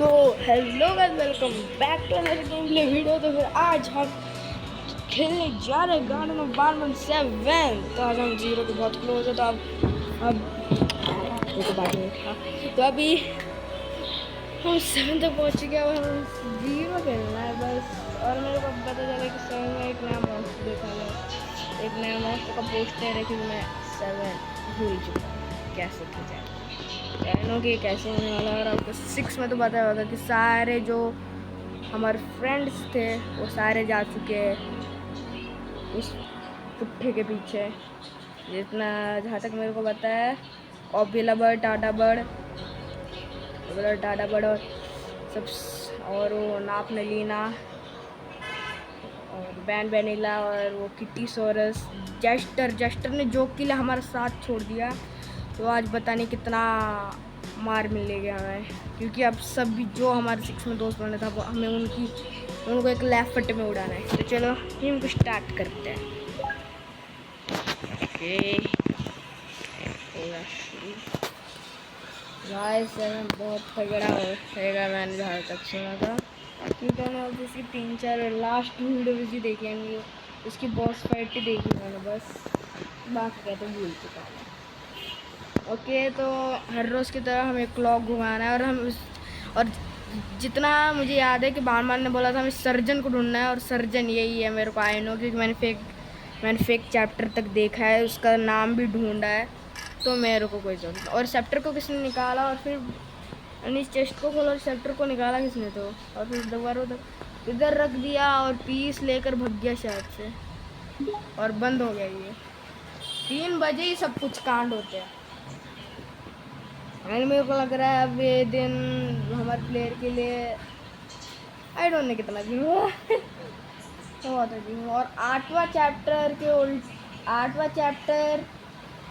तो hello guys, welcome back to another game play video. तो फिर आज हम खेलने जा रहे हैं गार्डन ऑफ बारमन 7। तो आज हम जीरो के बहुत क्लोज है। तो अब तो बात नहीं था। तो अभी हम 7 तक पहुँच चुके हैं। अब हम जीरो खेलना है बस। और मेरे को पता चला कि 7 में एक नया मॉन्स्टर देखा गया। एक नया मॉन्स्टर का पोस्टर है, लेकिन मैं 7 भूल चुका हूँ कैसे खेल जाए। कहनो कि कैसे होने वाला है। और आपको 6 में तो पता होगा कि सारे जो हमारे फ्रेंड्स थे वो सारे जा चुके हैं उस पुट्ठे के पीछे। जितना जहाँ तक मेरे को पता है, ओबिला बर्ड, टाटा बर्ड और सब, और वो नाप नलीना और बैन बैनिला और वो किटी सोरस, जस्टर ने जोक के लिए हमारा साथ छोड़ दिया। तो आज पता नहीं कितना मार मिलेगा हमें, क्योंकि अब सब भी जो हमारे 6 में दोस्त बने था वो हमें उनको एक लेफ्ट में उड़ाना है। तो चलो गेम को स्टार्ट करते हैं। ओके, गाइस बहुत तगड़ा होगा मैंने जहाँ तक सुना था, क्योंकि मैंने अब इसकी 3-4 लास्ट वीडियो भी देखी है। उसकी बॉस फाइट ही देखी मैंने बस, बाकी क्या तो भूल चुका है। ओके, तो हर रोज़ की तरह हमें क्लॉक घुमाना है। और जितना मुझे याद है कि बारमान ने बोला था हमें सर्जन को ढूंढना है, और सर्जन यही है मेरे को आई नो, क्योंकि मैंने फेक चैप्टर तक देखा है, उसका नाम भी ढूंढा है। तो मेरे को कोई जरूरत नहीं। और चैप्टर को किसने निकाला, और फिर इस चेस्ट को खोला और चैप्टर को निकाला किसने, तो और फिर दोबारा इधर रख दिया और पीस लेकर भग गया शायद से, और बंद हो गया। ये 3 बजे ही सब कुछ कांड होते हैं। एंड मेरे को लग रहा है अब ये दिन हमारे प्लेयर के लिए आई डोंट नो कितना दिन हुआ तो बहुत दिन। और 8वां चैप्टर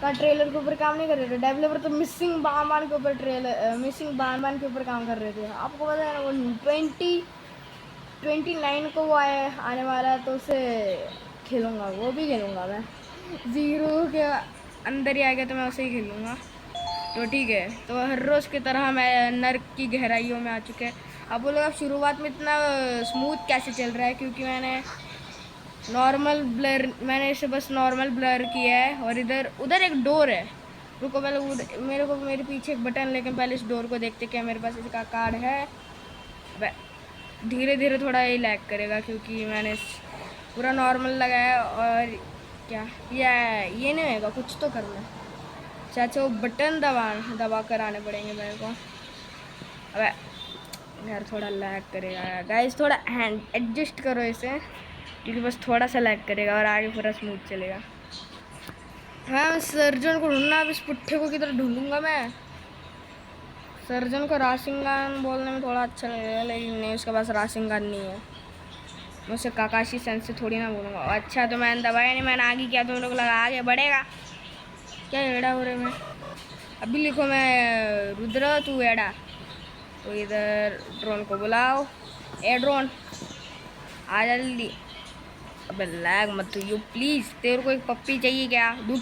का ट्रेलर के ऊपर काम नहीं कर रहे थे डेवलपर, तो मिसिंग बारमान के ऊपर काम कर रहे थे। आपको पता है ना, वो 29 को वो आने वाला है, तो उसे वो भी खेलूँगा मैं। जीरो के अंदर ही आ गया तो मैं उसे ही खेलूँगा। तो ठीक है, तो हर रोज़ की तरह मैं नर्क की गहराइयों में आ चुके हैं। अब बोलो अब शुरुआत में इतना स्मूथ कैसे चल रहा है, क्योंकि मैंने इसे बस नॉर्मल ब्लर किया है। और उधर एक डोर है। रुको पहले मेरे पीछे एक बटन, लेकिन पहले इस डोर को देखते क्या मेरे पास इसका कार्ड है। धीरे धीरे थोड़ा ये लैग करेगा, क्योंकि मैंने पूरा नॉर्मल लगाया। और क्या ये नहीं होगा, कुछ तो करना है। चाचा वो बटन दबा कर आने पड़ेंगे मेरे को। अबे यार थोड़ा लैग करेगा गाइस, थोड़ा हैंड एडजस्ट करो इसे, क्योंकि बस थोड़ा सा लैग करेगा और आगे पूरा स्मूथ चलेगा। हाँ, सर्जन को ढूंढना। अब इस पुट्ठे को किधर ढूंढूंगा मैं? सर्जन को राशिंगान बोलने में थोड़ा अच्छा लगेगा, लेकिन नहीं, उसके पास राशिंगान नहीं है। मैं उसे काकाशी सेंस से थोड़ी ना बोलूँगा। अच्छा, तो मैंने दबाया नहीं, मैंने आगे किया तो मेरे को लगा आगे बढ़ेगा। क्या एड़ा हो रहा है मैं? अभी लिखो मैं रुद्र, तू एड़ा। तो इधर ड्रोन को बुलाओ। ए ड्रोन आ जल्दी। अबे लैग मत यू प्लीज़। तेरे को एक पप्पी चाहिए क्या? दू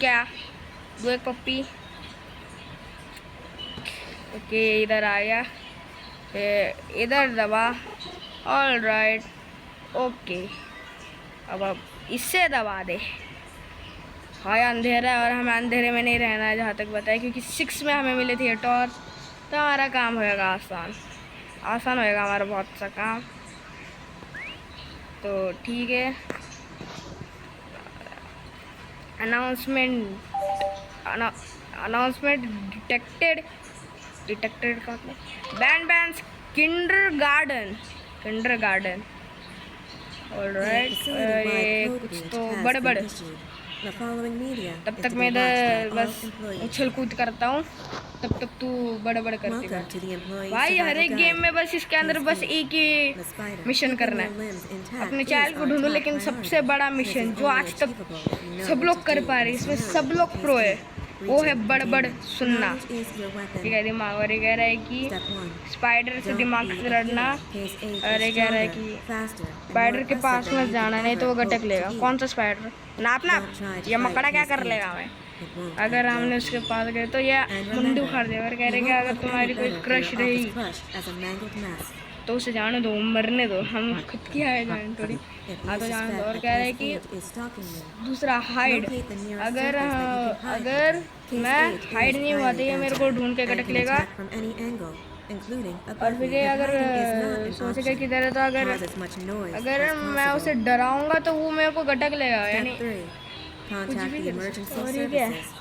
एक पप्पी। ओके, इधर आ गया, इधर दबा। All right, okay. अब इससे दबा दे। हाँ, अंधेरा है और हमें अंधेरे में नहीं रहना है जहाँ तक बताया, क्योंकि 6 में हमें मिले थे टॉर्च। तो हमारा काम होएगा आसान होएगा हमारा बहुत सा काम। तो ठीक है, अनाउंसमेंट डिटेक्टेड का मतलब बैंड किंडरगार्टन। ऑलराइट, ये कुछ तो बड़े तब तक मैं इधर बस उछल कूद करता हूँ, तब तक तू बड़े करती है भाई। हर एक गेम में बस इसके अंदर बस एक ही मिशन करना है, अपने चाइल्ड को ढूंढो। लेकिन सबसे बड़ा मिशन जो आज तक सब लोग कर पा रहे, इसमें सब लोग प्रो है, वो है बड़ सुनना। ठीक है, दिमाग। और ये कह रहा है कि स्पाइडर से दिमाग से लड़ना। और ये कह रहा है कि स्पाइडर के पास में जाना, नहीं तो वो गटक लेगा। कौन सा स्पाइडर? नाप ये मकड़ा क्या कर लेगा हमें? It won't अगर end हमने well उसके for you. पास गए तो ये And मुंडी remember, उखाड़ देगा और कह you रहे कि won't अगर look तुम्हारी any कोई better for क्रश your रही office crushed as a mangled mess. तो उसे जाने दो, मरने दो, हम खुद की हाय जाने थोड़ी। If हाँ you तो जाने दो। suspect और that कह रहे Case कि 8 is stalking you, दूसरा हाइड, locate the nearest अगर surface that you can hide अगर on. Case मैं 8 हाइड is नहीं हुआ तो highly ये मेरे को agile ढूंढ के and कटक can लेगा। attack from any angle, including और above फिर you. ये If अगर hiding is not an सोचेगा option, किधर है तो अगर cause as much noise अगर as मैं उसे possible. डराऊंगा तो वो मेरे को कटक लेगा, यानी Step 3. Contact भी the कर emergency सकता है। और ये क्या है? services.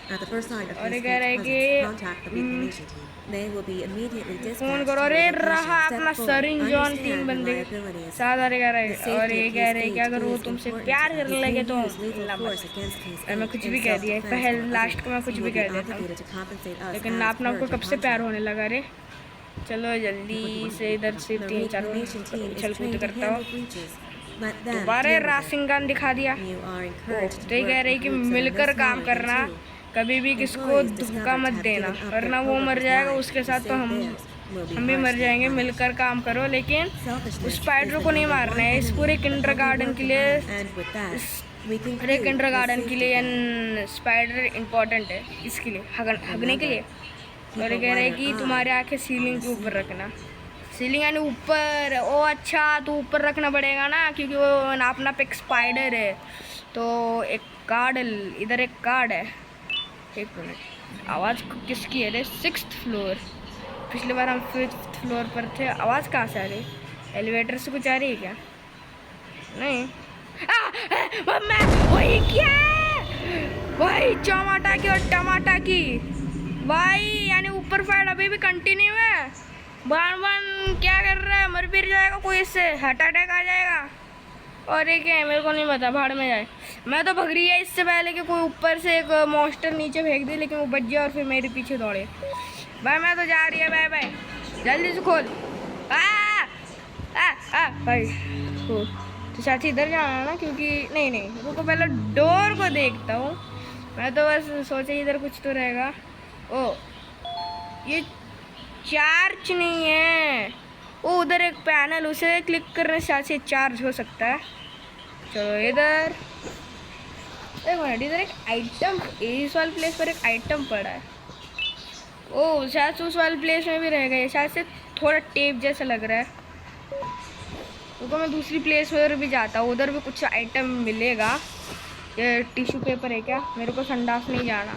At the first sign of और ये Case कह रहा 8's है presence, कि contact the reclamation team. They will be immediately phone dispatched करो। to अरे your रहा location. अपना Step 4. Syringe John 3 Understand your बंदे liabilities. साथ आ रहे कह रहे The हैं। और safety ये of कह Case रहे हैं कि 8 अगर वो is तुमसे important. प्यार करने If लगे you तो use lethal मिलना force मत। against Case और मैं 8 कुछ in भी कह दिया, self-defense पहले or लास्ट को मैं otherwise, कुछ you भी will be कह देता हूँ, obligated to compensate us लेकिन as अपना per आपको the कब से प्यार contract. होने लगा रे। चलो जल्दी से इधर से The 3-4 reclamation team is उछल कूद trained to करता handle हूँ। breaches. Let them दोबारा deal with it. रासिंग गन दिखा दिया। You are ओ encouraged तो to ये कह work रही in कि groups that are no मिलकर काम smaller than करना, 2. कभी भी किसको Employees धोखा discovered मत to have देना, given up वरना their वो मर coworkers' जाएगा lives उसके to साथ तो save theirs will be हम भी मर harshly जाएंगे। punished. मिलकर काम करो, लेकिन उस Selfishness is स्पाइडर the को नहीं number मारना one है। इस enemy पूरे the किंडरगार्टन company के works लिए, upon, and with that, इस we पूरे conclude किंडरगार्टन the के safety लिए plan. स्पाइडर इम्पोर्टेंट है, इसके लिए हगने के लिए। Keep और a ये कह रहे हैं wider कि eye तुम्हारे आंखें on सीलिंग the के ऊपर ceiling. रखना। सीलिंग यानी ऊपर। ओ अच्छा, तो ऊपर रखना पड़ेगा ना, क्योंकि वो नापना पे एक स्पाइडर है। तो एक कार्ड, इधर एक कार्ड है। एक मिनट, आवाज़ किसकी है रे? 6th floor. पिछली बार हम 5th फ्लोर पर थे। आवाज़ कहाँ से आ रही? एलिवेटर से कुछ आ रही है क्या? नहीं। मैं वही क्या भाई, टमाटा की और टमाटा की भाई, यानी ऊपर फाइट अभी भी कंटिन्यू है। बान बान क्या कर रहा है? मर फिर जाएगा कोई, इससे हार्ट अटैक आ जाएगा। और एक है, मेरे को नहीं पता, भाड़ में जाए। मैं तो भग रही है इससे पहले कि कोई ऊपर से एक मॉन्स्टर नीचे फेंक दे, लेकिन वो बच गया और फिर मेरे पीछे दौड़े। भाई मैं तो जा रही है, बाय बाय, जल्दी से खोल। भाई खोल तो शायद इधर जाना है ना, क्योंकि नहीं नहीं रुको, पहले डोर को देखता हूँ। मैं तो बस सोचे इधर कुछ तो रहेगा। ओ ये चार्ज नहीं है। ओ उधर एक पैनल, उसे क्लिक करने से शायद से चार्ज हो सकता है। चलो इधर एक मिनट, इधर एक आइटम, इस वाले प्लेस पर एक आइटम पड़ा है। ओ शायद से उस वाले प्लेस में भी रहेगा ये, शायद से थोड़ा टेप जैसा लग रहा है। तो मैं दूसरी प्लेस पर भी जाता हूँ, उधर भी कुछ आइटम मिलेगा। ये टिश्यू पेपर है क्या? मेरे को संडास नहीं जाना।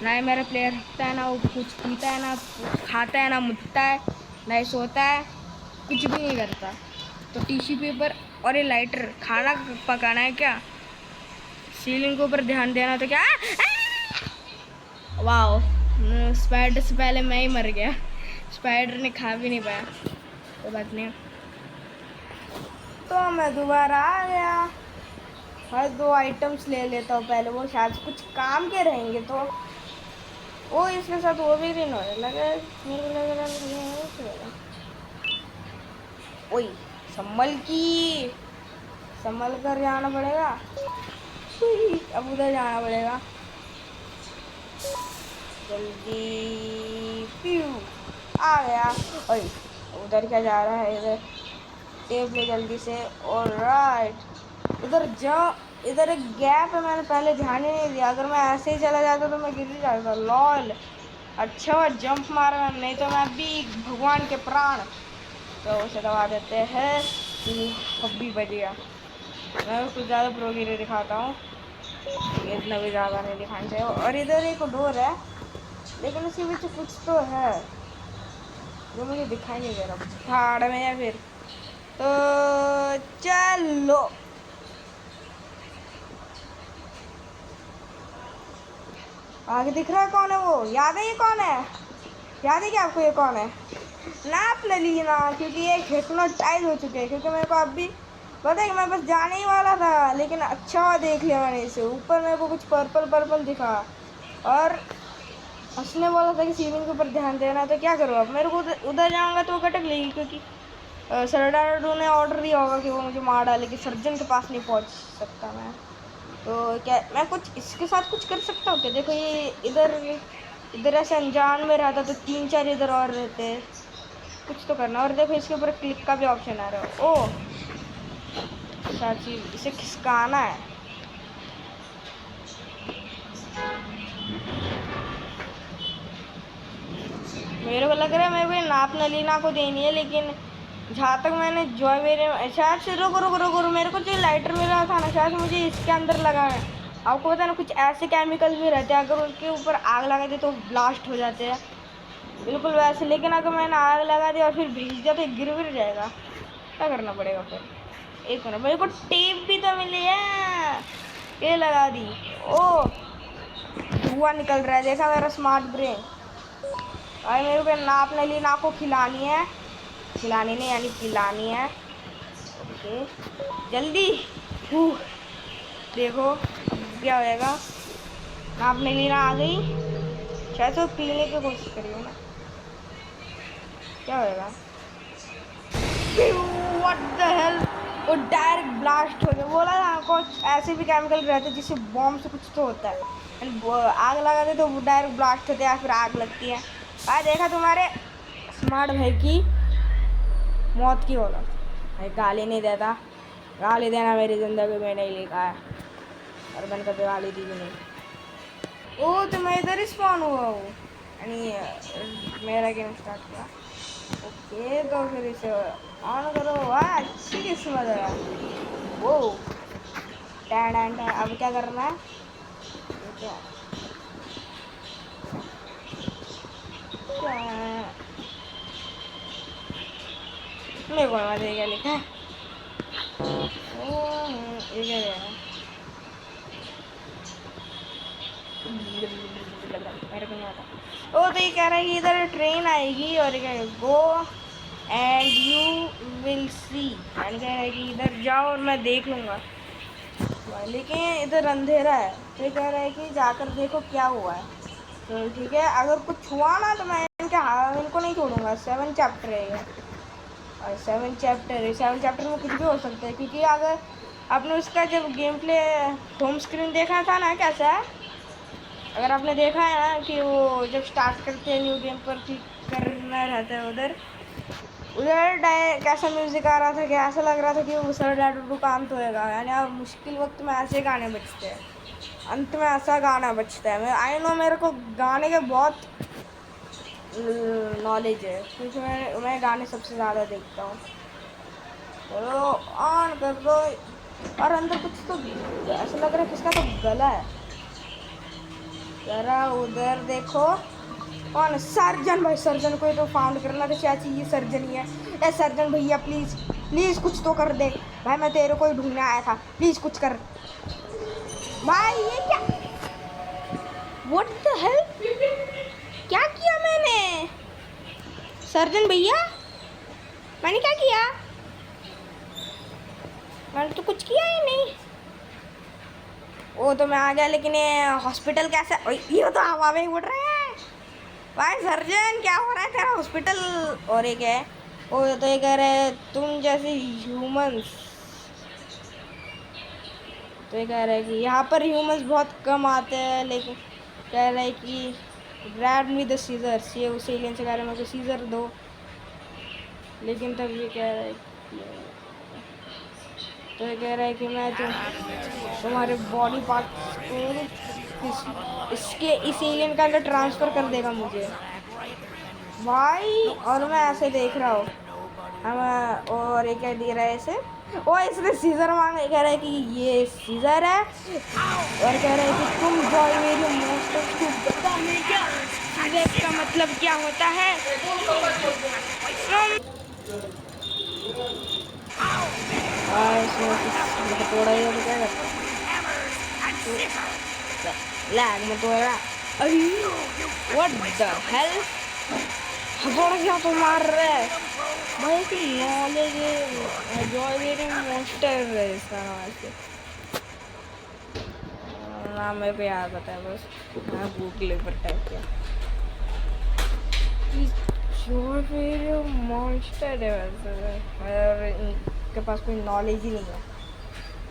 ना ही मेरा प्लेयर हकता है, ना वो कुछ पीता है, ना खाता है, ना मुतता है, ना ही सोता है, कुछ भी नहीं करता। तो टिश्यू पेपर और ये लाइटर, खाना पकाना है क्या? सीलिंग के ऊपर ध्यान देना तो क्या? वाओ, स्पाइडर से पहले मैं ही मर गया। स्पाइडर ने खा भी नहीं पाया, तो बात नहीं। तो मैं दोबारा आ गया। हर 2 आइटम्स ले लेता हूँ पहले, वो शायद कुछ काम के रहेंगे। तो वो इसके साथ वो भी नहीं होने लगा, ओए संभल कर जाना पड़ेगा। अब उधर जाना पड़ेगा जल्दी। प्यू आ गया। ओए उधर क्या जा रहा है? इधर टेप ले जल्दी से। ऑलराइट, इधर जाओ। इधर एक गैप है, मैंने पहले ध्यान ही नहीं दिया। अगर मैं ऐसे ही चला जाता तो मैं गिर ही जाता। लॉल, अच्छा हुआ जंप मारा, नहीं तो मैं भी भगवान के प्राण। तो उसे दबा देते हैं। अब भी बच गया। मैं कुछ ज़्यादा प्रोगिरी दिखाता हूँ, इतना भी ज़्यादा नहीं दिखाना चाहिए। और इधर एक डोर है, लेकिन उसके पीछे कुछ तो है जो मुझे दिखाई नहीं दे रहा। भाड़ में या फिर तो चलो। आगे दिख रहा है कौन है वो? याद है ये कौन है? याद है क्या आपको ये कौन है? नाप ले लीजिए ना, क्योंकि ये हिप्नोटाइज हो चुके हैं। क्योंकि मेरे को अभी पता है कि मैं बस जाने ही वाला था, लेकिन अच्छा हुआ देख लिया मैंने इसे। ऊपर मेरे को कुछ पर्पल दिखा, और उसने बोला था कि सीलिंग के ऊपर ध्यान देना। तो क्या करूँ अब? मेरे को उधर जाऊँगा तो वो कटक लेगी, क्योंकि सरदारू ने ऑर्डर दिया होगा कि वो मुझे मार डालेगी। सर्जन के पास नहीं पहुंच सकता मैं। तो क्या मैं कुछ इसके साथ कुछ कर सकता हूँ क्या? देखो ये इधर ऐसे अनजान में रहता, तो 3-4 इधर और रहते। कुछ तो करना। और देखो इसके ऊपर क्लिक का भी ऑप्शन आ रहा है। ओह क्या चीज़, इसे खिसकाना है। मेरे को लग रहा है मेरे को नाप नलीना को देनी है, लेकिन जहाँ तक मैंने जॉय मेरे शायद से रुको रुको रुको रुको, मेरे को जो लाइटर मिला था ना शायद मुझे इसके अंदर लगा है। आपको पता है ना कुछ ऐसे केमिकल भी रहते हैं, अगर उनके ऊपर आग लगा दे तो ब्लास्ट हो जाते हैं, बिल्कुल वैसे। लेकिन अगर मैंने आग लगा दी और फिर भेज दिया तो गिर जाएगा। क्या करना पड़ेगा फिर? एक मिनट, मेरे को टेप भी तो मिली है, ये लगा दी। ओ धुआं निकल रहा है, देखा मेरा स्मार्ट ब्रेन। और मेरे को नाप नलीना को खिलानी है, खिलानी नहीं यानी पिलानी है। ओके जल्दी। देखो अब क्या होएगा। नाप नलीना आ गई, शायद तो पीने की कोशिश करिए ना, क्या होएगा? व्हाट द हेल, वो डायरेक्ट ब्लास्ट हो गया। बोला था कुछ ऐसे भी केमिकल रहते हैं जिससे बॉम्ब से कुछ तो होता है, आग लगा दे तो वो डायरेक्ट ब्लास्ट होते हैं, फिर आग लगती है। भाई देखा तुम्हारे स्मार्ट भाई की मौत की औलाद। भाई गाली नहीं देता, गाली देना मेरी ज़िंदगी में नहीं लिखा है, और मैंने कभी गाली दी भी नहीं। ओ तो मैं इधर ही स्पॉन हुआ हूँ, यानी मेरा गेम स्टार्ट हुआ। ओके तो फिर इसे ऑन करो। वाह अच्छी किस्मत है। वो टैन अब क्या करना है? क्या मेरे को मत क्या लिखा है? ये क्या है? मेरे को नहीं आता। ओ तो ये कह रहा है कि इधर ट्रेन आएगी और क्या go and you will see, and कह रहा है कि इधर जाओ और मैं देख लूँगा, लेकिन इधर अंधेरा है। तो ये कह रहा है कि जाकर देखो क्या हुआ है। तो ठीक है, अगर कुछ हुआ ना तो मैं इनको नहीं छोड़ूंगा। 7 चैप्टर है ये, और 7 चैप्टर में कुछ भी हो सकता है, क्योंकि अगर आपने उसका जब गेम प्ले होम स्क्रीन देखा था ना कैसा है, अगर आपने देखा है ना कि वो जब स्टार्ट करते हैं न्यू गेम पर क्लिक करना रहता है, उधर कैसा म्यूज़िक आ रहा था, कि ऐसा लग रहा था कि वो सर डैडू का अंत होएगा। यानी अब मुश्किल वक्त में ऐसे गाने बजते हैं, अंत में ऐसा गाना बजता है। मैं आई नो मेरे को गाने के बहुत नॉलेज है, क्योंकि मैं गाने सबसे ज़्यादा देखता हूँ। चलो ऑन कर दो। और अंदर कुछ तो ऐसा लग रहा है किसका तो गला है। जरा उधर देखो, कौन? सर्जन भाई, सर्जन को तो फाउंड करना तो चाची, ये सर्जन ही है। ए सर्जन भैया प्लीज़ प्लीज़ कुछ तो कर दे भाई, मैं तेरे को ही ढूंढने आया था, प्लीज़ कुछ कर भाई। ये क्या? व्हाट द हेल, क्या किया मैंने? सर्जन भैया मैंने क्या किया? मैंने तो कुछ किया ही नहीं। वो तो मैं आ गया, लेकिन ये हॉस्पिटल कैसा? ये तो हवा में उड़ रहा है भाई। सर्जन क्या हो रहा है तेरा हॉस्पिटल? और एक है वो तो ये कह रहे हैं तुम जैसे ह्यूमंस, तो ये कह रहे हैं कि यहाँ पर ह्यूमंस बहुत कम आते हैं, लेकिन कह रहे हैं कि ग्रैब मी द सीजर्स, ये उस एलियन से कह रहे हैं मेरे को सीजर दो, लेकिन तब ये कह रहा है तो ये कह रहा है कि मैं तुम्हारे बॉडी पार्ट्स को इसके इस एलियन के अंदर ट्रांसफ़र कर देगा मुझे भाई। और मैं ऐसे देख रहा हूँ हम, और ये क्या दे रहा है इसे? ओ इसने सीजर मांगा, कह रहा है कि ये सीजर है, और कह रहा है कि तुम जॉय मेरी मोस्टर को पता नहीं क्या सीजर का मतलब क्या होता है। थोड़ा ही क्या करता लैग में तो व्हाट द हेल, थोड़ा क्या तो मार रहा है भाई की नॉलेज जॉय मेरे मॉन्स्टर है इसका नाम ऐसे नाम मेरे को याद पता है बस, मैं गूगल पर टाइप किया जॉय मेरे मॉन्स्टर है वैसे, और इनके पास कोई नॉलेज ही नहीं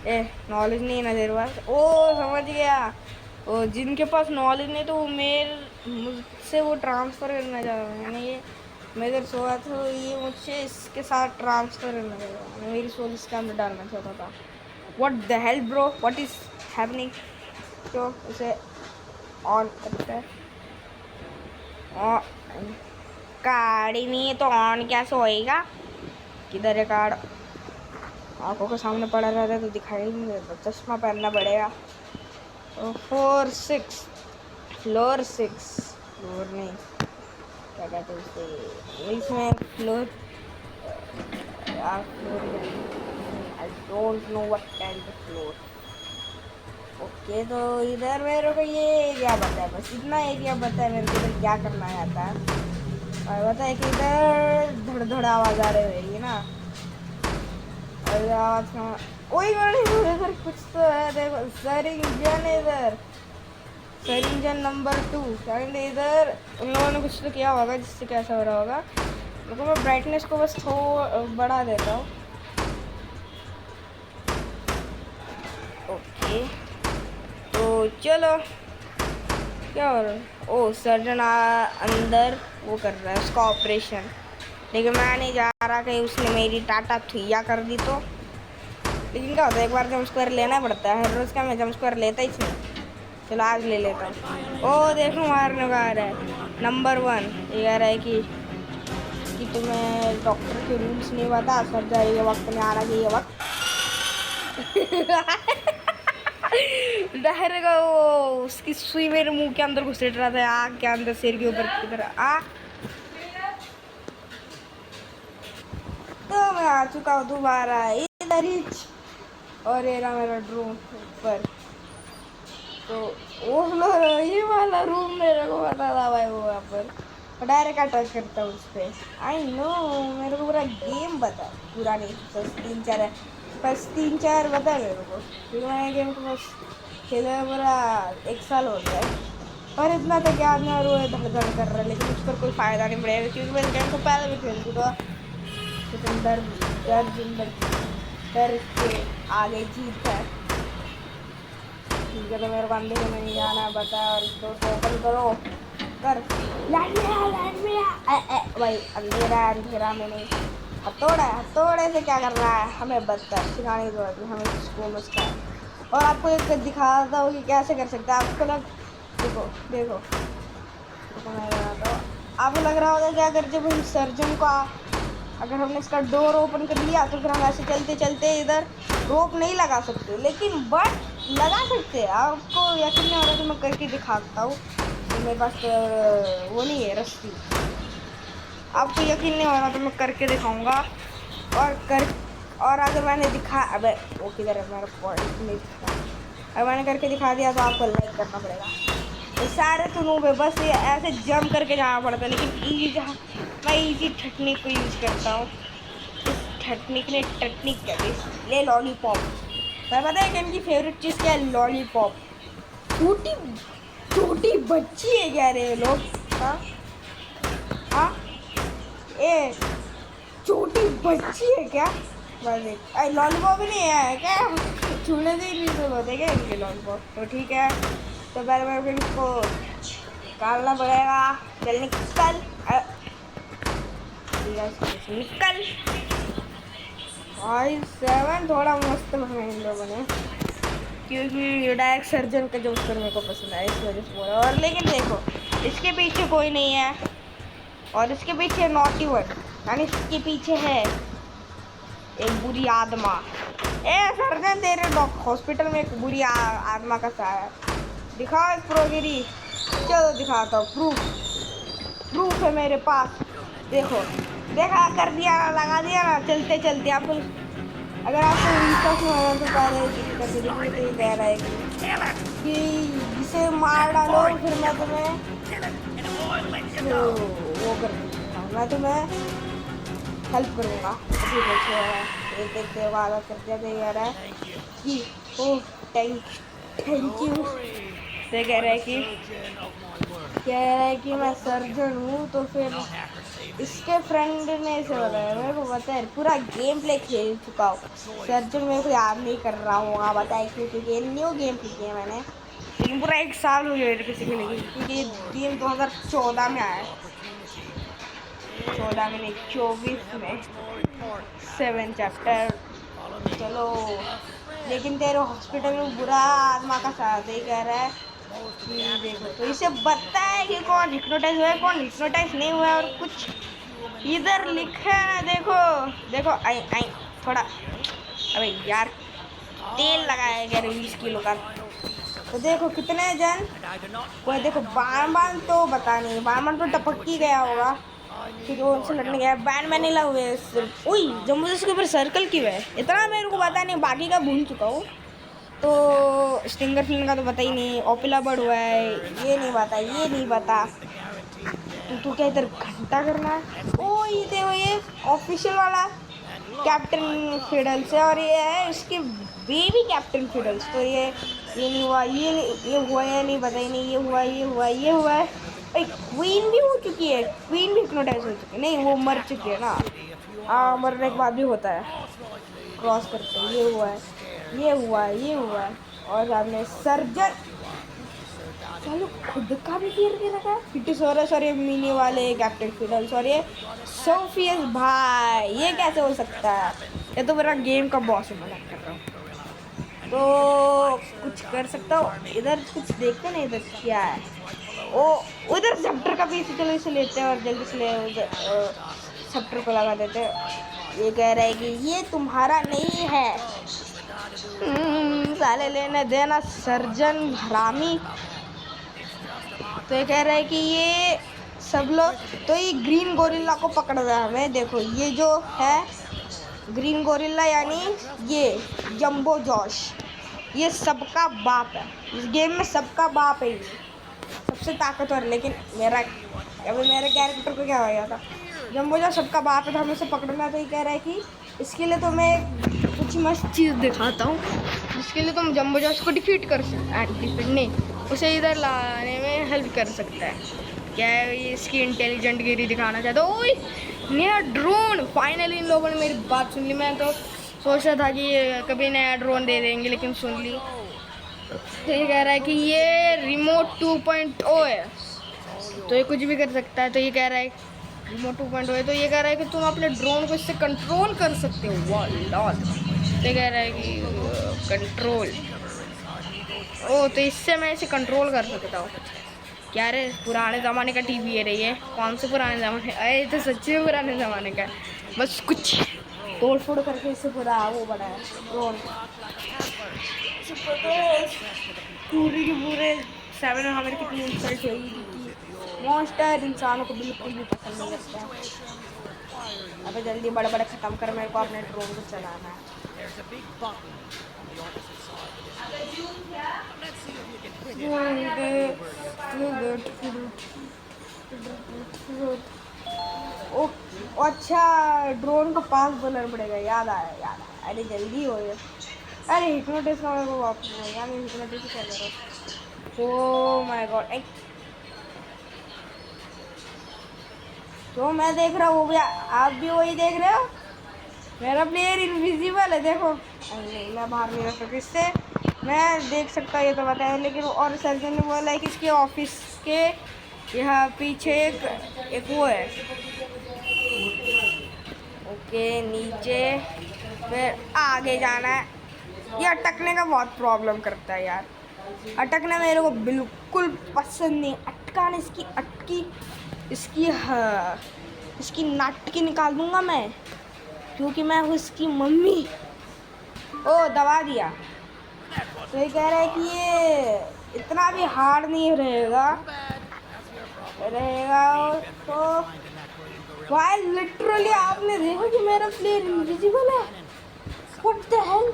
है। नॉलेज नहीं है ना तेरे पास? ओ समझ गया, और जिनके पास नॉलेज नहीं तो वो मुझसे वो ट्रांसफ़र करना चाह रहा है, यानी ये मैं इधर सोया था ये मुझसे इसके साथ ट्रांसफ़र करना चाह रहा है, मेरी सोल इसके अंदर डालना चाहता था। What the hell bro, what is happening? तो उसे ऑन करते हैं। कार्ड ही नहीं है तो ऑन कैसे होएगा? किधर है कार्ड? आंखों के सामने पड़ा रहता है तो दिखाई नहीं देता, चश्मा पहनना पड़ेगा। 4 6 फ्लोर 6 फ्लोर नहीं, क्या कहते हैं उसे इसमें floor, floor I don't know what kind of floor. Okay तो इधर मेरे को ये एरिया पता है, बस इतना एरिया पता है मेरे को इधर क्या करना आता है। और पता है कि इधर धड़ धड़ आवाज़ आ रही है ना, और आवाज़ का कोई इधर कुछ तो है, देखो सर इंजन इधर, सर इंजन नंबर 2 शायद इधर उन लोगों ने कुछ तो किया होगा जिससे कैसा हो रहा होगा। देखो मैं ब्राइटनेस को बस थोड़ा बढ़ा देता हूँ। ओके तो चलो क्या हो रहा है? ओ सर्जन अंदर वो कर रहा है उसका ऑपरेशन, लेकिन मैं नहीं जा रहा कहीं उसने मेरी टाटा थुइया कर दी तो। लेकिन क्या होता है, एक बार जंप स्क्वायर लेना पड़ता है, हर रोज़ का मैं जंप स्क्वायर लेता ही नहीं। चलो आज ले लेता हूँ। ओ देखो मारने का आ रहा है नंबर 1, ये कह रहा है कि तुम्हें डॉक्टर के रूल्स नहीं पता, सर्जरी के वक्त में आना चाहिए वक्त। डायरेक्ट वो उसकी सुई मेरे मुंह के अंदर घुसेट रहा था, आग के अंदर सिर के ऊपर की तरह। तो मैं आ चुका हूँ दोबारा इधर ही, और ये रहा मेरा ड्रोन ऊपर। तो वो ये वाला रूम मेरे को पता था भाई, वो वहाँ पर डायरेक्ट अटैक करता हूँ उस पर। आई नो मेरे को पूरा गेम पता है, पूरा नहीं बस 3 4 है, बस 3 4 पता है मेरे को, क्योंकि मैं गेम को बस खेले पूरा 1 साल हो गया है। और इतना तक याद नहीं, और वो धड़ धड़ कर रहा है, लेकिन उस पर कोई फ़ायदा नहीं पड़ेगा क्योंकि मैं गेम को पहले भी खेल चुका। लेकिन डर डर जिंदगी, डर के आगे जीत है। ठीक है तो मेरे को अंधेरे में नहीं जाना है बता, और इसको ओपन करो कर भाई, अंधेरा में नहीं, हथौड़े से क्या कर रहा है, हमें बदतर सिखाने की जरूरत नहीं, हमें इसको मस्ता है। और आपको एक दिखाता हूँ कि कैसे कर सकते हैं। आपको देखो देखो मैं बनाता हूँ, आपको लग रहा होगा कि अगर जब हम सर्जन का अगर हमने इसका डोर ओपन कर लिया तो फिर हम ऐसे चलते चलते इधर रोक नहीं लगा सकते, लेकिन बट लगा सकते हैं। आपको यकीन नहीं हो रहा तो मैं करके दिखाता हूँ, तो मेरे पास वो नहीं है रस्सी। आपको यकीन नहीं हो रहा तो मैं करके दिखाऊंगा, और अगर मैंने अबे वो किधर है मेरा पॉइंट नहीं दिखा, अगर मैंने करके दिखा दिया तो आपको लाइक करना पड़ेगा। ये सारे तो नूब है, बस ये ऐसे जंप करके जाना पड़ता है, लेकिन मैं इजी टेक्निक को यूज़ करता हूँ। इस टेक्निक ने टेक्निक कहते हैं, ले लॉलीपॉप। मैं पता है कि इनकी फेवरेट चीज़ क्या है, लॉलीपॉप। छोटी बच्ची है क्या रे लोग? हाँ हाँ ए छोटी बच्ची है क्या? लॉलीपॉप नहीं है क्या? छूने से ही नहीं होते क्या इनके लॉलीपॉप? तो ठीक है तो पहले मेरे को इसको निकालना पड़ेगा। चल निकल निकल। 7 थोड़ा मस्त बनाया इन लोगों ने, क्योंकि डायरेक्ट सर्जन का जो उसका मेरे को पसंद है, इस वजह से बोला। और लेकिन देखो इसके पीछे कोई नहीं है, और इसके पीछे नॉटी वन, यानी इसके पीछे है एक बुरी आत्मा। सर्जन तेरे हॉस्पिटल में एक बुरी आत्मा का साया दिखाओ इस प्रोगिरी। चलो दिखाता हूँ, प्रूफ है मेरे पास। देखो देखा, कर दिया ना, लगा दिया ना, चलते चलते। आपको अगर आपको विश्वास नहीं हो रहा तो पहले करके देखिए, तो ये कह रहा है कि जिसे मार डालो फिर मैं तुम्हें तो वो कर दूँगा, मैं तुम्हें हेल्प करूँगा। एक देखते वादा कर दिया तो कह रहा है कि ओह थैंक यू। तो कह रहा है कि मैं सर्जन हूँ। तो फिर इसके फ्रेंड ने इसे बताया, मेरे को पता है, पूरा गेम प्ले खेल चुका हूँ। सर्जन मेरे को याद नहीं कर रहा हूँ, बताए क्योंकि न्यू गेम प्ले किया मैंने, लेकिन पूरा 1 साल हो गया मेरे को सीखने की, क्योंकि ये गेम 2014 में आया है। 14 में नहीं 24 में 7 चैप्टर। चलो लेकिन तेरे हॉस्पिटल में बुरा आत्मा का साथ ही कह रहा है ये देखो, तो इसे पता है कि कौन हिप्नोटाइज हुआ है, कौन हिप्नोटाइज नहीं हुआ है। और कुछ इधर लिखा है, देखो देखो, आई आई थोड़ा, अबे यार तेल लगाया गया 20 किलो का। तो देखो कितने जन, कोई देखो बारमान तो पता नहीं, बारमान तो टपक ही गया होगा क्योंकि वो उनसे लड़ने गया। बैटमैन हिला हुए, उई जम्बो के ऊपर सर्कल क्यों है इतना मेरे को पता नहीं, बाकी का भूल चुका हूँ। तो स्टिंगर फिल्म का तो पता ही नहीं, ओपिला बर्ड हुआ है ये नहीं पता, ये नहीं पता। तू क्या इधर घंटा करना है? ओ ये देखो, ये ऑफिशियल वाला कैप्टन फिडल्स है और ये है इसके बेबी कैप्टन फिडल्स। तो ये नहीं हुआ, ये हुआ या नहीं पता ही नहीं, ये हुआ, ये हुआ, ये हुआ है। भाई क्वीन भी हो चुकी है, क्वीन भी हिप्नोटाइज हो चुकी है, नहीं वो मर चुकी है ना। हाँ मरने के बाद भी होता है, क्रॉस करते हैं। ये हुआ है, ये हुआ है, ये हुआ है। और सामने सर्जन, चलो खुद का भी तीर दे रखा है। फिटोसोरस और ये मिनी वाले कैप्टन फिडल्स और ये सोफियस, भाई ये कैसे हो सकता है? ये तो मेरा गेम का बॉस है, मैं कर रहा हूँ तो कुछ कर सकता हूँ। इधर कुछ देखते ना, इधर क्या है? ओ उधर सेप्टर का पीस, चलो इसे लेते हैं और जल्दी से ले सेप्टर को लगा देते हैं। ये कह रहा है कि ये तुम्हारा नहीं है। साले लेने देना सर्जन हरामी। तो ये कह रहा है कि ये सब लोग, तो ये ग्रीन गोरिल्ला को पकड़ रहा है हमें। देखो ये जो है ग्रीन गोरिल्ला यानी ये जंबो जॉश, ये सबका बाप है इस गेम में, सबका बाप है ये, सबसे ताकतवर। लेकिन मेरे कैरेक्टर को क्या हो गया था? जंबो जॉश सबका बाप है तो हमें उसे पकड़ना। तो ये कह रहा है कि इसके लिए तो मैं कुछ मस्त चीज़ दिखाता हूँ जिसके लिए तुम जंबो जॉश को डिफीट कर सकते, नहीं उसे इधर लाने में हेल्प कर सकता है। क्या है ये इसकी इंटेलिजेंट गिरी दिखाना चाहता हूँ। ओए नया ड्रोन, फाइनली इन लोगों ने मेरी बात सुन ली। मैं तो सोच रहा था कि कभी नया ड्रोन दे देंगे, लेकिन सुन ली। तो ये कह रहा है कि ये रिमोट 2.0 है, तो ये कुछ भी कर सकता है। तो ये कह रहा है रिमोट 2.0 है, तो ये कह रहा है कि तुम अपने ड्रोन को इससे कंट्रोल कर सकते हो। वाह लॉल। तो ये कह रहा है कि कंट्रोल, ओ तो इससे मैं इसे कंट्रोल कर सकता हूँ। क्या रे, पुराने ज़माने का टीवी है रही है? कौन से पुराने ज़माने? अरे तो सच्ची में पुराने ज़माने का है, बस कुछ तोड़ फोड़ करके इससे पूरा वो बना है ड्रोन। पूरे के पूरे 7 हमारे कितनी इंसल्ट हुई कि मॉन्स्टर इंसानों को बिल्कुल भी पसंद नहीं करता है। अबे जल्दी बड़े बड़े ख़त्म कर, मेरे को अपने ड्रोन को चलाना है। ओ अच्छा, ड्रोन को 5 डॉलर पड़ेगा, याद आया। अरे जल्दी हो गया। अरे हिप्नोटिस का मेरे को वापस यार, मैं हिप्नोटिस कर रहा हूँ। Oh my God. तो मैं देख रहा हूँ, आप भी वही देख रहे हो? मेरा प्लेयर इनविजिबल है, देखो। नहीं मैं बाहर नहीं रख सकता इससे, मैं देख सकता, ये तो बताया। लेकिन और सर्जन ने बोला है कि इसके ऑफिस के यहाँ पीछे एक वो है। ओके नीचे फिर आगे जाना है। ये अटकने का बहुत प्रॉब्लम करता है यार, अटकना मेरे को बिल्कुल पसंद नहीं। अटकाना, इसकी अटकी, इसकी नाटकी निकाल दूंगा मैं, क्योंकि मैं हूँ इसकी मम्मी। ओ दबा दिया। तो ये कह रहा है कि ये इतना भी हार्ड नहीं रहेगा तो भाई लिटरली आपने देखा कि मेरा प्लेयर इनविजिबल है। व्हाट द हेल,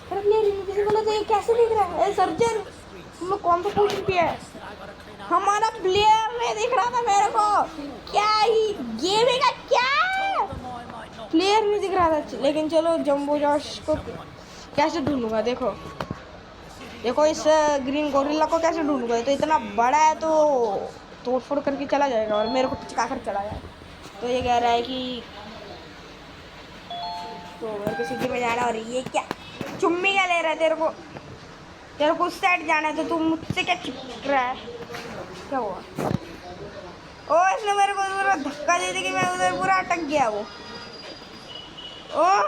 मेरा प्लेयर इनविजिबल है तो ये कैसे दिख रहा है? सर्जन तुमने कौन सा क्वेश्चन किया है? हमारा प्लेयर नहीं दिख रहा था मेरे को, क्या ही गेम है क्या? प्लेयर नहीं दिख रहा था। लेकिन चलो जंबो जॉश को कैसे ढूंढूंगा? देखो इस ग्रीन गोरिल्ला को कैसे ढूंढूंगा? तो इतना बड़ा है तो तोड़ फोड़ करके चला जाएगा और मेरे को पिचका कर चला जाएगा। तो ये कह रहा है कि तो मेरे को सिटी में जाना। और ये क्या चुम्मी क्या ले रहा है? तेरे को उस साइड जाना है तो तुम मुझसे क्या चिपक रहा है? क्या हुआ? ओ इसने मेरे को पूरा धक्का दे दी कि मैं उधर पूरा अटक गया। वो ओह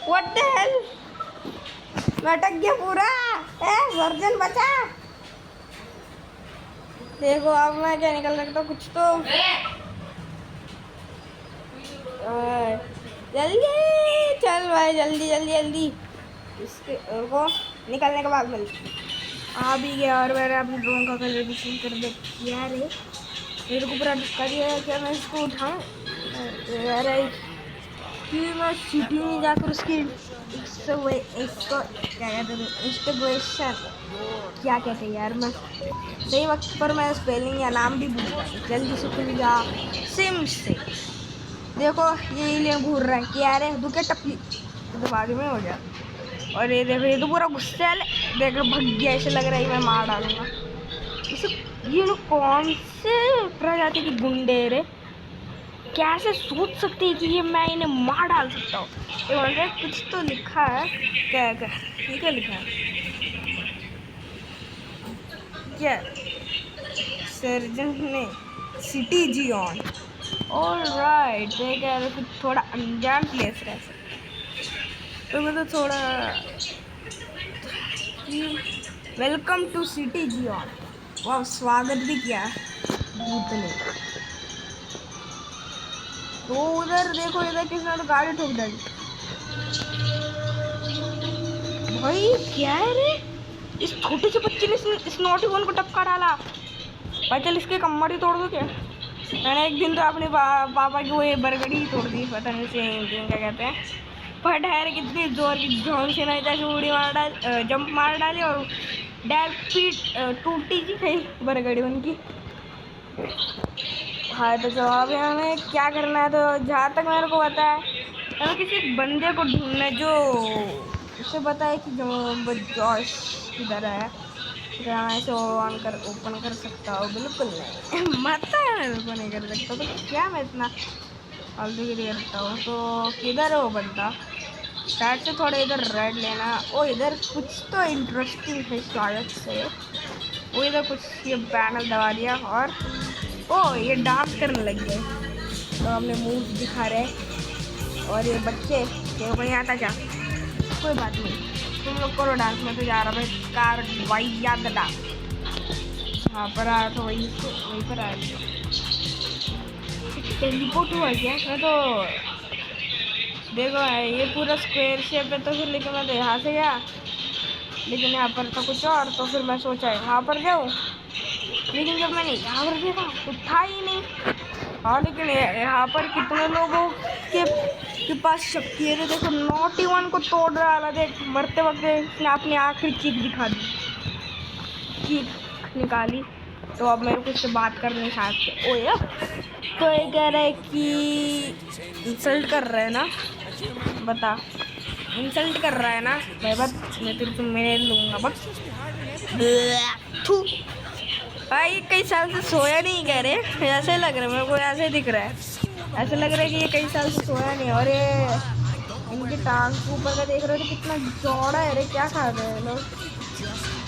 व्हाट द हेल, मैं अटक गया पूरा। सर्जन बचा। देखो अब मैं क्या निकल सकता हूँ कुछ तो। जल्दी चल भाई, जल्दी जल्दी जल्दी। इसके को निकलने के बाद मिलती आ भी गया और मैंने अपने ड्रोन का कलर भी चेंज कर दिया यार। मेरे को पूरा धक्का दिया है, क्या मैं इसको उठाऊँ यार? कि मैं सिटी में जाकर उसकी इसको क्या कहते हैं, इंस्टाग्रेशन क्या कहते हैं यार, मैं सही वक्त पर मैं स्पेलिंग या नाम भी भूल गया। जल्दी से खुल जा सिम से। देखो ये एलियन घूर रहा है, क्या रे दुखे टपली दिमाग में हो गया। और ये देखो ये तो पूरा गुस्सा है, देखो भग गया, ऐसे लग रहा है मैं मार डालूंगा इसे। ये लोग कौन से प्रजाति के गुंडे रे, कैसे सोच सकते हैं कि ये मैं इन्हें मार डाल सकता हूँ? ये बोल रहे कुछ तो लिखा है, क्या क्या ये क्या लिखा है, क्या सर्जन ने सिटी जी ऑन। ऑलराइट, ये कह रहे कुछ थोड़ा अनजान प्लेस रह सकता, तो मतलब थोड़ा वेलकम टू सिटी जी ऑन। वाह, स्वागत भी किया भूत ने। तो उधर देखो, इधर किसने तो गाड़ी ठोक डाली भाई। क्या है रे, इस छोटे से बच्चे ने इस नोटी वन को टपका डाला भाई। चल इसके कमर ही तोड़ दो क्या? मैंने एक दिन तो अपने पापा की वो ये बरगड़ी ही तोड़ दी, पता नहीं से क्या कहते हैं। पर डायर कितनी जोर की झोंक से नहीं था, उड़ी मार डाल, जंप मार डाली और डायर पीट टूटी जी गई बरगड़ी उनकी। हाँ तो जवाब है हमें क्या करना है। तो जहाँ तक मेरे को पता है, हमें किसी बंदे को ढूंढना है जो उसे पता है कि जो जॉश किधर है। क्या मैं इसे ऑन कर ओपन कर सकता हूँ? बिल्कुल नहीं मत मेरे को नहीं कर सकता, तो क्या मैं इतना फालतू गिरी करता हूँ। तो किधर है वो बंदा? शायद से थोड़ा इधर रेड लेना। ओ इधर कुछ तो इंटरेस्टिंग है शायद से। वो इधर कुछ ये पैनल दबा दिया और ओ ये डांस करने लग गए। तो हमने मूव दिखा रहे और ये बच्चे देखो नहीं आता क्या, कोई बात नहीं, तुम लोग करो डांस। में तो जा रहा भाई कार वाई याद डांस। हाँ पर आया तो वहीं पर आया टेलीपोर्ट हुआ क्या? मैं तो देखो ये पूरा स्क्वायर शेप है, तो फिर लेकिन मैं तो यहाँ से गया, लेकिन यहाँ पर तो कुछ और। तो फिर मैं सोचा यहाँ पर जाऊँ, लेकिन जब मैंने यहाँ पर देखा तो था ही नहीं। हाँ लेकिन यहाँ पर कितने लोगों के पास शक्ति है। तो देखो नोटी वन को तोड़ रहा, देख मरते वक्त इसने अपनी आखिरी चीख दिखा दी, चीख निकाली। तो अब मेरे को उससे बात करनी साथ से। ओ यार तो ये कह रहा है कि इंसल्ट कर रहा है ना, बता इंसल्ट कर रहा है ना भाई, बस मैं तेरे को मैं लूँगा बस। भाई कई साल से सोया नहीं कह रहे, ऐसे लग रहा है मेरे को, ऐसे दिख रहा है, ऐसे लग रहा है कि ये कई साल से सोया नहीं। और ये इनकी टांग ऊपर का देख रहे हो तो कितना चौड़ा है रे, क्या खा रहे हैं लोग?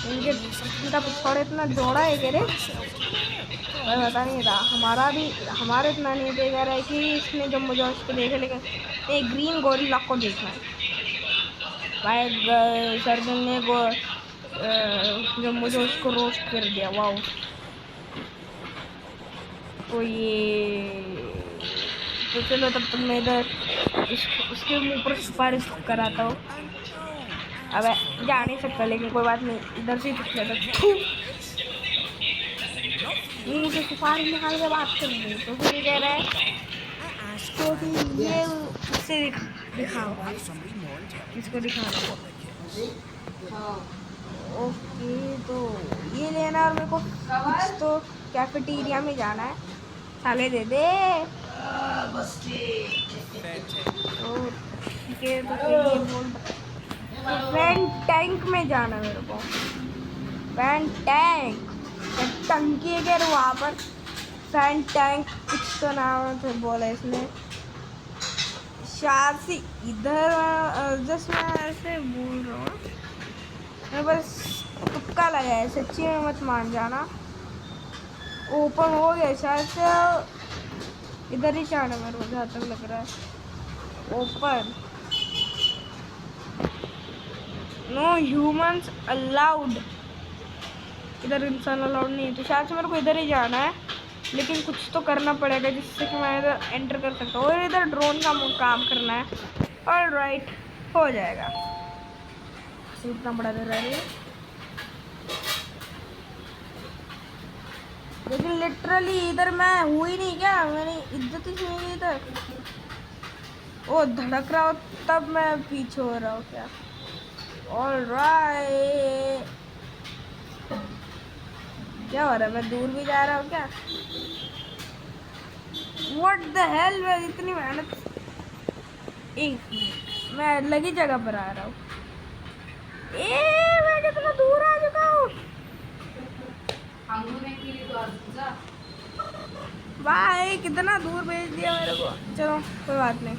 इनका पिछौड़ा इतना चौड़ा है कह रहे, भाई पता नहीं था। हमारा इतना नहीं देखा रहा है कि इसने जब मुझे उसको देखा, लेकिन एक ग्रीन गोरिल्ला को देखा है भाई। सर्जन ने जब मुझे उसको रोस्ट कर दिया। वाओ, तो ये तो चलो तब तक मैं इधर उसके मुँह पर सिफारिश कराता हूँ। अब जा नहीं सकता, लेकिन कोई बात नहीं, इधर से पूछ लेता मुँह से सिफारिश निकाल के बात कर रही। तो फिर ये कह रहा है तो ये उससे दिखाओ, इसको दिखाना। ओके तो ये लेना और मेरे को कुछ तो कैफेटेरिया में जाना है, साले दे दे। तो ठीक है, तो फिर ये बोल फैन टैंक में जाना मेरे को। फैन टैंक टंकी है क्या वहाँ पर? फैन टैंक कुछ तो नाम थे बोला इसने शायद से इधर। जस्ट मैं ऐसे बोल रहा हूँ, मैं बस तुक्का लगाया, सच्ची में मत मान जाना। ओपन हो गया शायद से, इधर ही जाना मेरे को जहाँ तक लग रहा है। Open, no humans allowed. इधर इंसान अलाउड नहीं है, तो शायद से मेरे को इधर ही जाना है, लेकिन कुछ तो करना पड़ेगा जिससे कि मैं इधर एंटर कर सकता हूँ। और इधर ड्रोन का काम करना है। ऑलराइट, हो जाएगा। इतना बड़ा दे रहा है, लेकिन लिटरली इधर मैं हुई नहीं क्या, मैंने इज्जत ही नहीं इधर। ओ धड़क रहा हो तब मैं पीछे हो रहा हूँ क्या? ऑलराइट, क्या हो रहा है? मैं दूर भी जा रहा हूँ क्या? व्हाट द हेल, मैं इतनी मेहनत, एक मिनट, मैं अलग ही जगह पर आ रहा हूँ। मैं कितना दूर आ चुका हूँ। भाई कितना दूर भेज दिया मेरे को। चलो कोई बात नहीं,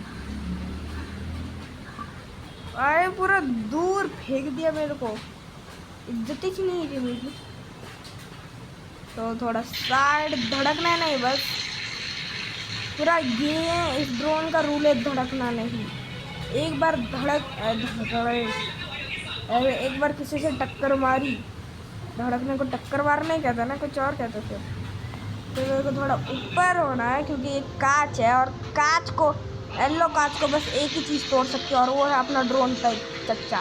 भाई पूरा दूर फेंक दिया मेरे को, इज्जत ही नहीं है मेरी। तो थोड़ा साइड धड़कना नहीं, बस पूरा ये इस ड्रोन का रूल है, धड़कना नहीं। एक बार एक बार किसी से टक्कर मारी, धड़कने को टक्कर मारना ही कहता है ना, कुछ और कहते थे। तो मेरे को थोड़ा ऊपर होना है, क्योंकि ये कांच है, और कांच को, येलो कांच को बस एक ही चीज़ तोड़ सकती है, और वो है अपना ड्रोन टाइप चच्चा।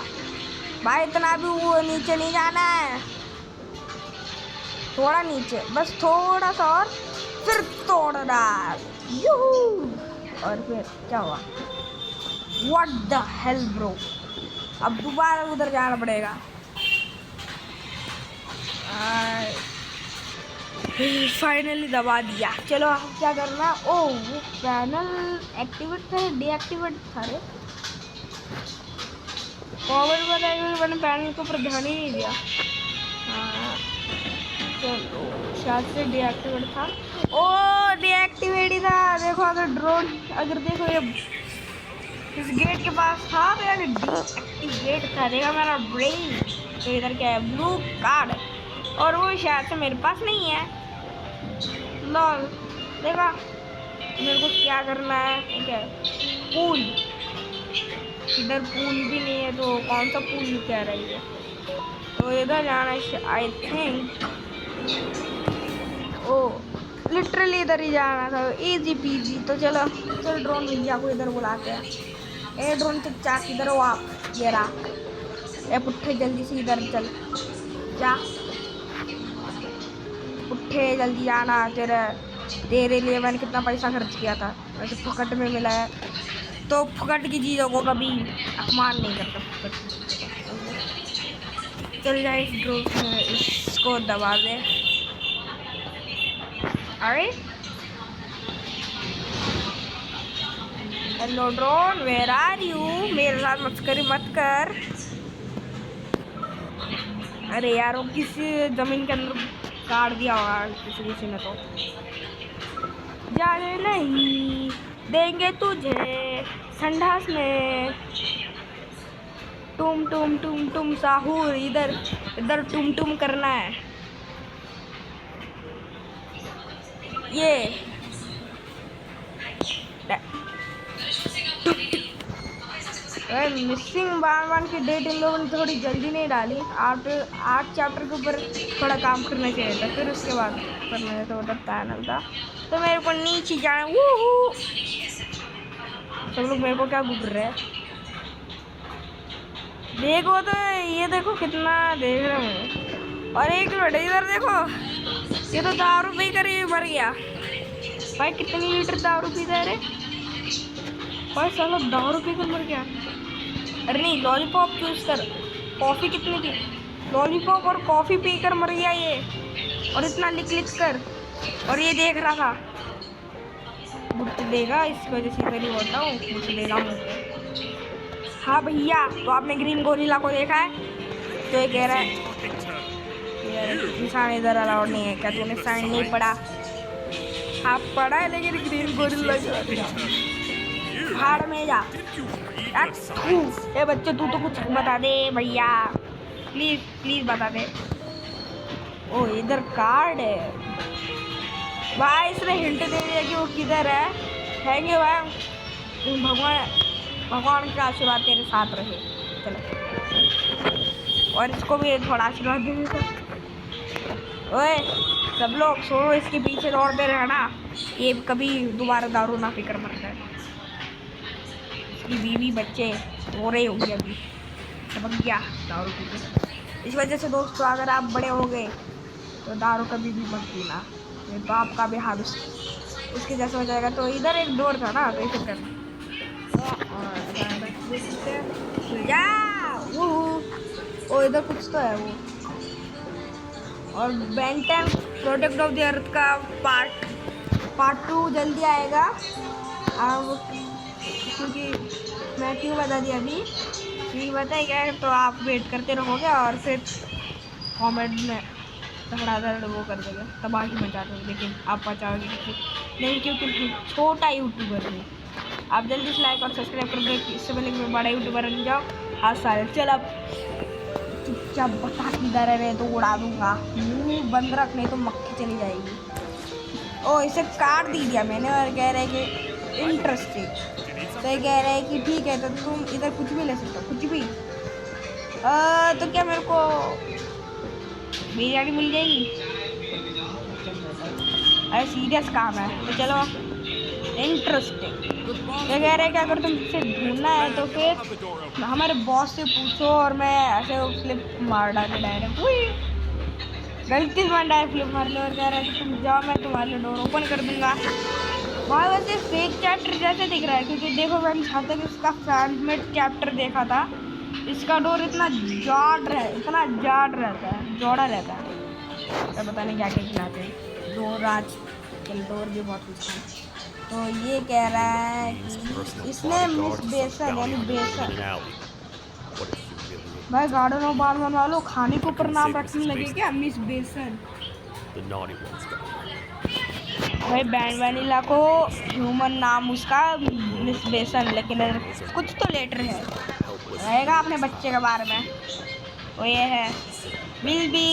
भाई इतना भी वो नीचे नहीं जाना है, थोड़ा नीचे, बस थोड़ा सा, और फिर तोड़ना। यूहू! और फिर क्या हुआ? व्हाट द हेल ब्रो, अब दोबारा उधर जाना पड़ेगा। फाइनली दबा दिया। चलो अब क्या करना? ओह वो पैनल एक्टिवेट था, डीएक्टिवेट था रे। कॉवर बताया, मैंने पैनल के ऊपर ध्यान ही नहीं दिया। हाँ चलो, शायद से डीएक्टिवेट था। ओ डीएक्टिवेट ही था। देखो अगर ड्रोन, अगर देखो ये इस गेट के पास था, तो यार डीएक्टिवेट था। देखा मेरा ब्रेन। तो इधर क्या है? ब्लू कार्ड, और वो शायद से मेरे पास नहीं है। लॉल, देखा मेरे को क्या करना है? ठीक है, पूल, इधर पूल भी नहीं है, तो कौन सा पूल कह रही है? तो इधर जाना है आई थिंक। ओ लिटरली इधर ही जाना था, इजी पीजी। तो चलो चल ड्रोन भैया को इधर बुलाते हैं। ए ड्रोन चचा किधर हो आप? ये रहा। ए पुट्ठे जल्दी से इधर चल, जा पुट्ठे जल्दी आना। तेरे लिए मैंने कितना पैसा खर्च किया था, वैसे फुकट में मिला है, तो फुकट की चीज़ों को कभी अपमान नहीं करता फुकट। चल जाए इस ड्रोन, इसको दबा दे। अरे hello drone, where are you? मेरे साथ मस्करी मत कर। अरे यार वो किसी जमीन के अंदर काट दिया होगा किसी ने, तो जाने नहीं देंगे तुझे संडास में। टुम टुम टुम टुम साहूर, इधर इधर टुम टुम करना है। ये मिसिंग बान की डेट इन लोगों ने थोड़ी जल्दी नहीं डाली। 8 चैप्टर के ऊपर थोड़ा काम करना चाहिए था, फिर उसके बाद करना था। उधर पैनल था, तो मेरे को नीचे जाना। वो सब लोग मेरे को क्या घूर रहे हैं? देखो तो ये देखो कितना देख रहे हैं। और एक मिनट इधर देखो, ये तो दारू पी कर ही मर गया। भाई कितनी लीटर दारू पीता है रे? भाई साला दारू पी कर मर गया। अरे नहीं, लॉलीपॉप चूज कर। कॉफ़ी कितनी थी? लॉलीपॉप और कॉफ़ी पी कर मर गया ये, और इतना लिख लिख कर। और ये देख रहा था, बुट देगा, इस वजह से इधर ही होता हूँ, बुट देगा मुझे। हाँ भैया, तो आपने ग्रीन गोरिल्ला को देखा है? तो ये कह रहा है इंसान इधर अलाउड नहीं है। क्या तूने साइन नहीं पढ़ा? हाँ पढ़ा है, लेकिन ग्रीन गोरिल्ला भाड़ में जा। ए बच्चे तू तो कुछ बता दे भैया, प्लीज प्लीज बता दे। ओ इधर कार्ड है भाई, इसने हिंट दे दिया कि वो किधर है। थैंक यू भाई, भगवान का आशीर्वाद तेरे साथ रहे। चलो, और इसको भी थोड़ा आशीर्वाद दे देता। ओए सब लोग सुनो, इसके पीछे दौड़ते रहना, ये कभी दोबारा दारू ना पीकर मर जाए। इसकी बीवी बच्चे रो रहे होंगे अभी, सबक गया दारू पीकर। इस वजह से दोस्तों अगर आप बड़े हो गए तो दारू कभी भी मत पीना, नहीं तो आपका भी हाल उसके जैसा हो जाएगा। तो इधर एक डोर था ना, तो इसे करना ओ इधर कुछ तो है वो। और Ben 10 protect of the earth का पार्ट 2 जल्दी आएगा। अब क्योंकि मैं क्यों बता दिया अभी, क्योंकि बताएगा तो आप वेट करते रहोगे और फिर कमेंट में धड़ाधड़ वो कर देंगे, तबाही मचा देंगे, लेकिन आप बचाओगे नहीं, क्योंकि छोटा यूट्यूबर है। आप जल्दी से लाइक और सब्सक्राइब कर दो, इससे पहले कि मैं बड़ा यूट्यूबर बन जाओ। हाँ सारे चल, अब चुपचाप बता किधर है, तो उड़ा दूंगा, मुँह बंद रख नहीं तो मक्खी चली जाएगी। ओ इसे काट दिया मैंने और कह रहे कि इंटरेस्टिंग, तो ये कह रहे हैं कि ठीक है तो तुम इधर कुछ भी ले सकते हो, कुछ भी। तो क्या मेरे को बिरयानी मिल जाएगी? अरे सीरियस काम है, तो चलो इंटरेस्टिंग। ये कह रहे हैं कि अगर तुम इसे ढूंढना है तो फिर हमारे बॉस से पूछो, और मैं ऐसे फ्लिप मार डाले डायरेक्ट, गलती से मार डायरेक्ट फ्लिप मार लो। और कह रहा है कि तुम जाओ, मैं तुम्हारे लिए डोर ओपन कर दूंगा। वहाँ वैसे फेक चैप्टर जैसे दिख रहा है, क्योंकि देखो मैंने जहाँ तक इसका फैनमेड चैप्टर देखा था, इसका डोर इतना जाड़ रहता है, चौड़ा रहता है। तो पता नहीं क्या क्या खिलाते हैं, डोर आज कल डोर भी बहुत कुछ है। तो ये कह रहा है कि इसने मिस बेसन यानी बेसन, भाई गार्डन ऑफ बार्मन वालों खाने के ऊपर नाम रखने लगे क्या, मिस बेसन। भाई बैंड वैनिला को ह्यूमन नाम उसका मिस बेसन, लेकिन कुछ तो लेटर है रहेगा अपने बच्चे के बारे में। वो ये है विल बी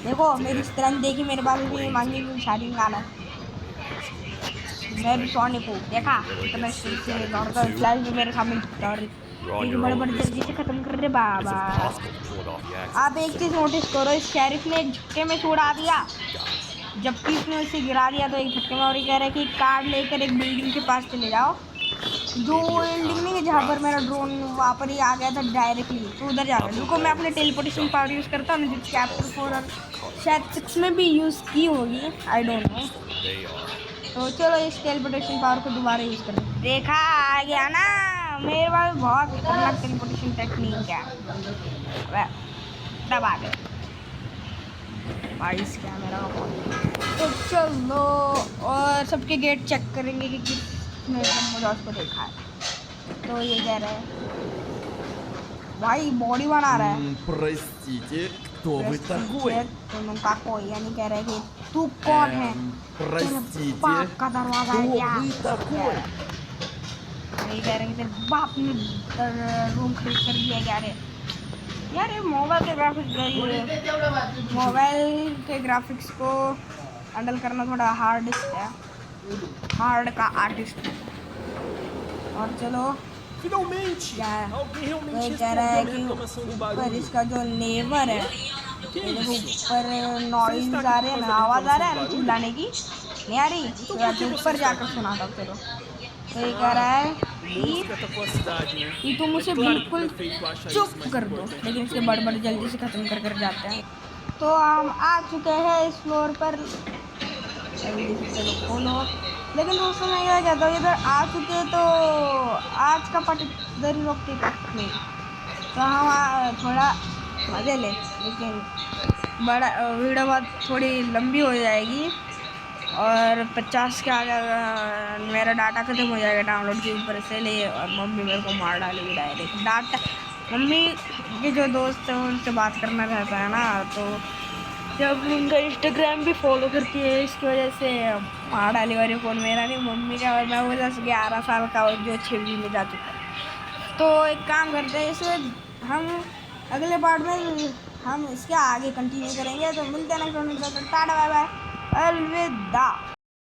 देखो मेरी स्ट्रेंथ देखी, मेरे बाल भी मांगी भी शादी गाना, मैं भी सोने को देखा इतना से दौड़ता फ्लैश भी मेरे सामने बड़े जल्दी से खत्म कर रहे बाबा। आप एक चीज नोटिस करो, इस शेरिफ ने एक झटके में उड़ा दिया, जबकि उसने उसे गिरा दिया तो एक झटके में। और ये कह रहा है कि कार लेकर एक बिल्डिंग के पास चले जाओ, जो बिल्डिंग नहीं है जहाँ पर मेरा ड्रोन वहाँ पर ही आ गया था डायरेक्टली, तो उधर जाना। रुको मैं अपने टेलीपोर्टेशन पावर यूज़ करता हूँ, जो चैप्टर 4 और शायद 6 में भी यूज़ की होगी, आई डोंट नो। तो चलो इस टेलीपोर्टेशन पावर को दोबारा यूज़ करें। देखा आ गया ना, मेरे पास बहुत खतरनाक टेलीपोर्टेशन टेक्निक है। तब आ गए भाई इस कैमरा का। तो चलो और सबके गेट चेक करेंगे कि किसने मुझे उसको देखा है। तो ये कह रहे हैं भाई बॉडी बना रहा है, तुम का कोई यानी कह रहे हैं कि तू कौन है, बाप का दरवाजा है क्या? ये कह रहे हैं कि बाप ने रूम खरीद कर दिया क्या रे यार। ये मोबाइल के ग्राफिक्स को हैंडल करना थोड़ा हार्ड है, हार्ड का आर्टिस्ट। और चलो क्या है, तो कह रहा है कि ऊपर इसका जो नेबर है, देखो ऊपर नॉइज आ रहे हैं ना, आवाज़ आ रहा है ना चिल्लाने की, नहीं आ रही, तो ऊपर जाकर सुना था। चलो तो ये कह रहा है कि तुम उसे बिल्कुल चुप कर दो, लेकिन इसके बड़ जल्दी से ख़त्म कर जाते हैं। तो हम आ चुके हैं इस फ्लोर पर, चलो खोलो। लेकिन दोस्तों मैं क्या कहता हूँ, इधर आ चुके तो आज का पार्ट इधर ही रोकते नहीं, तो हम थोड़ा मज़े ले, लेकिन बड़ा वीडियो बहुत थोड़ी लंबी हो जाएगी और 50 के आगे मेरा डाटा खत्म हो जाएगा डाउनलोड के ऊपर से ले। और मम्मी मेरे को मार डालेगी डायरेक्ट। डाटा मम्मी के जो दोस्त हैं उनसे बात करना रहता है ना, तो जब उनका इंस्टाग्राम भी फॉलो करती है, इसकी वजह से मार डाली वाली फ़ोन मेरा नहीं मम्मी का। और मैं वो 11 साल का जो 6वीं में जा चुका है। तो एक काम करते हैं, इसे हम अगले पार्ट में हम इसके आगे कंटिन्यू करेंगे। तो मिलते हैं नेक्स्ट वीडियो में, टाटा बाय बाय अलविदा।